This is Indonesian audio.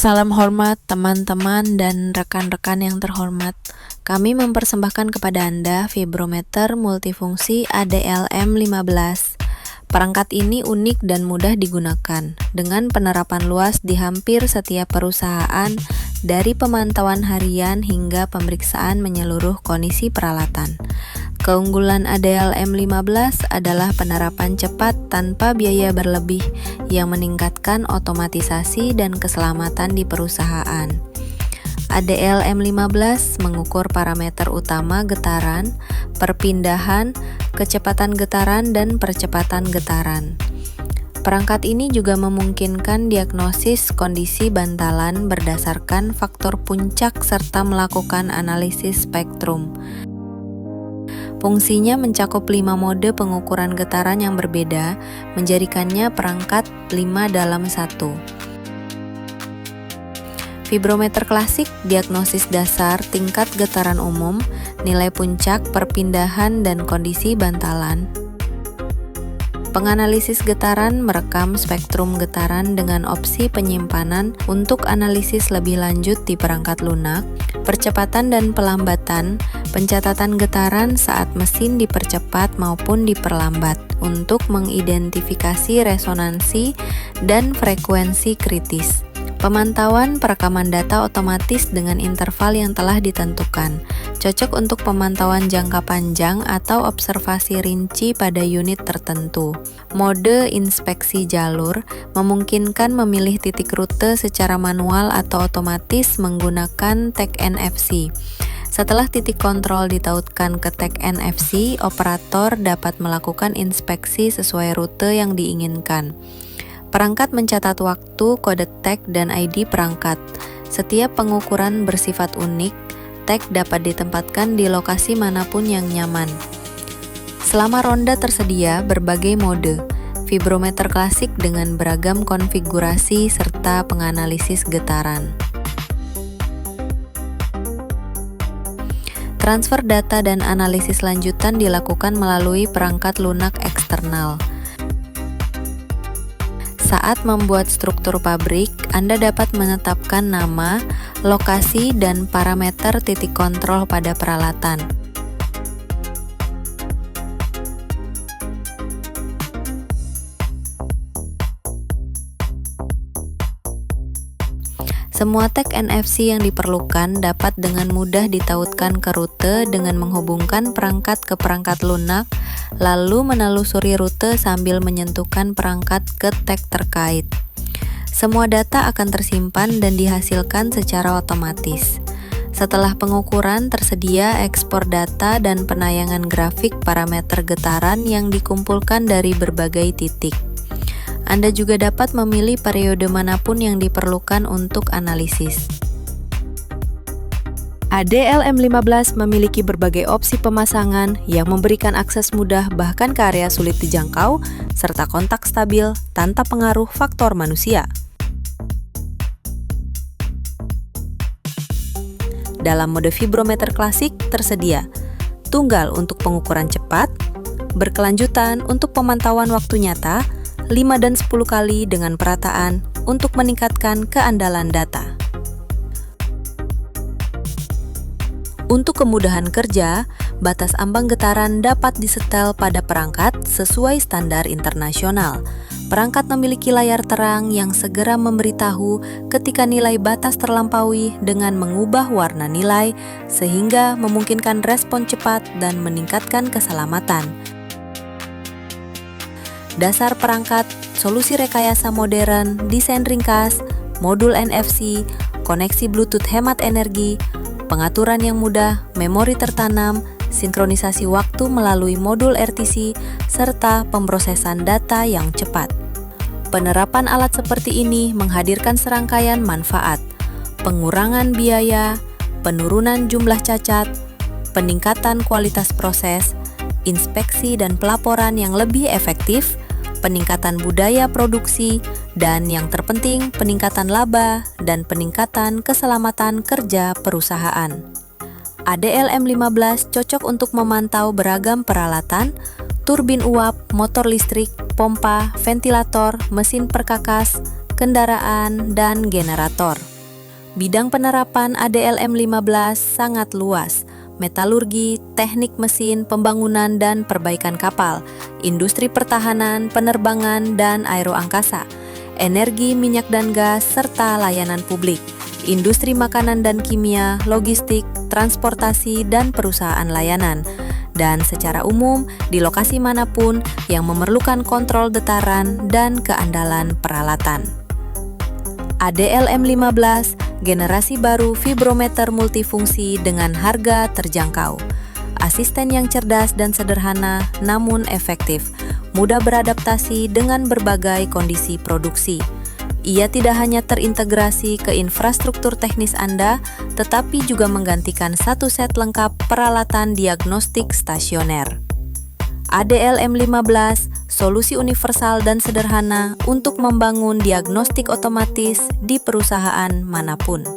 Salam hormat teman-teman dan rekan-rekan yang terhormat. Kami mempersembahkan kepada Anda vibrometer multifungsi ADLM15. Perangkat ini unik dan mudah digunakan, dengan penerapan luas di hampir setiap perusahaan, dari pemantauan harian hingga pemeriksaan menyeluruh kondisi peralatan. Keunggulan ADLM15 adalah penerapan cepat tanpa biaya berlebih yang meningkatkan otomatisasi dan keselamatan di perusahaan. ADLM15 mengukur parameter utama getaran, perpindahan, kecepatan getaran, dan percepatan getaran. Perangkat ini juga memungkinkan diagnosis kondisi bantalan berdasarkan faktor puncak serta melakukan analisis spektrum. Fungsinya mencakup 5 mode pengukuran getaran yang berbeda, menjadikannya perangkat 5 dalam 1. Vibrometer klasik, diagnosis dasar, tingkat getaran umum, nilai puncak, perpindahan, dan kondisi bantalan. Penganalisis getaran merekam spektrum getaran dengan opsi penyimpanan untuk analisis lebih lanjut di perangkat lunak, percepatan dan pelambatan, pencatatan getaran saat mesin dipercepat maupun diperlambat untuk mengidentifikasi resonansi dan frekuensi kritis. Pemantauan perekaman data otomatis dengan interval yang telah ditentukan, cocok untuk pemantauan jangka panjang atau observasi rinci pada unit tertentu. Mode inspeksi jalur memungkinkan memilih titik rute secara manual atau otomatis menggunakan tag NFC. Setelah titik kontrol ditautkan ke tag NFC, operator dapat melakukan inspeksi sesuai rute yang diinginkan. Perangkat mencatat waktu, kode tag, dan ID perangkat. Setiap pengukuran bersifat unik, tag dapat ditempatkan di lokasi manapun yang nyaman. Selama ronda tersedia berbagai mode, vibrometer klasik dengan beragam konfigurasi serta penganalisis getaran. Transfer data dan analisis lanjutan dilakukan melalui perangkat lunak eksternal. Saat membuat struktur pabrik, Anda dapat menetapkan nama, lokasi, dan parameter titik kontrol pada peralatan. Semua tag NFC yang diperlukan dapat dengan mudah ditautkan ke rute dengan menghubungkan perangkat ke perangkat lunak, lalu menelusuri rute sambil menyentuhkan perangkat ke tag terkait. Semua data akan tersimpan dan dihasilkan secara otomatis. Setelah pengukuran, tersedia ekspor data dan penayangan grafik parameter getaran yang dikumpulkan dari berbagai titik. Anda juga dapat memilih periode manapun yang diperlukan untuk analisis. ADLM15 memiliki berbagai opsi pemasangan yang memberikan akses mudah bahkan ke area sulit dijangkau, serta kontak stabil tanpa pengaruh faktor manusia. Dalam mode vibrometer klasik tersedia tunggal untuk pengukuran cepat, berkelanjutan untuk pemantauan waktu nyata, 5 dan 10 kali dengan perataan untuk meningkatkan keandalan data. Untuk kemudahan kerja, batas ambang getaran dapat disetel pada perangkat sesuai standar internasional. Perangkat memiliki layar terang yang segera memberitahu ketika nilai batas terlampaui dengan mengubah warna nilai, sehingga memungkinkan respon cepat dan meningkatkan keselamatan. Dasar perangkat, solusi rekayasa modern, desain ringkas, modul NFC, koneksi Bluetooth hemat energi, pengaturan yang mudah, memori tertanam, sinkronisasi waktu melalui modul RTC, serta pemrosesan data yang cepat. Penerapan alat seperti ini menghadirkan serangkaian manfaat: pengurangan biaya, penurunan jumlah cacat, peningkatan kualitas proses, inspeksi dan pelaporan yang lebih efektif, peningkatan budaya produksi, dan yang terpenting peningkatan laba dan peningkatan keselamatan kerja perusahaan. ADLM15 cocok untuk memantau beragam peralatan, turbin uap, motor listrik, pompa, ventilator, mesin perkakas, kendaraan, dan generator. Bidang penerapan ADLM 15 sangat luas: metalurgi, teknik mesin, pembangunan dan perbaikan kapal, industri pertahanan, penerbangan dan aeroangkasa, energi, minyak dan gas, serta layanan publik, industri makanan dan kimia, logistik, transportasi, dan perusahaan layanan. Dan secara umum, di lokasi manapun yang memerlukan kontrol dataran dan keandalan peralatan. ADLM 15, generasi baru vibrometer multifungsi dengan harga terjangkau. Asisten yang cerdas dan sederhana namun efektif, mudah beradaptasi dengan berbagai kondisi produksi. Ia tidak hanya terintegrasi ke infrastruktur teknis Anda, tetapi juga menggantikan satu set lengkap peralatan diagnostik stasioner. ADLM 15, solusi universal dan sederhana untuk membangun diagnostik otomatis di perusahaan manapun.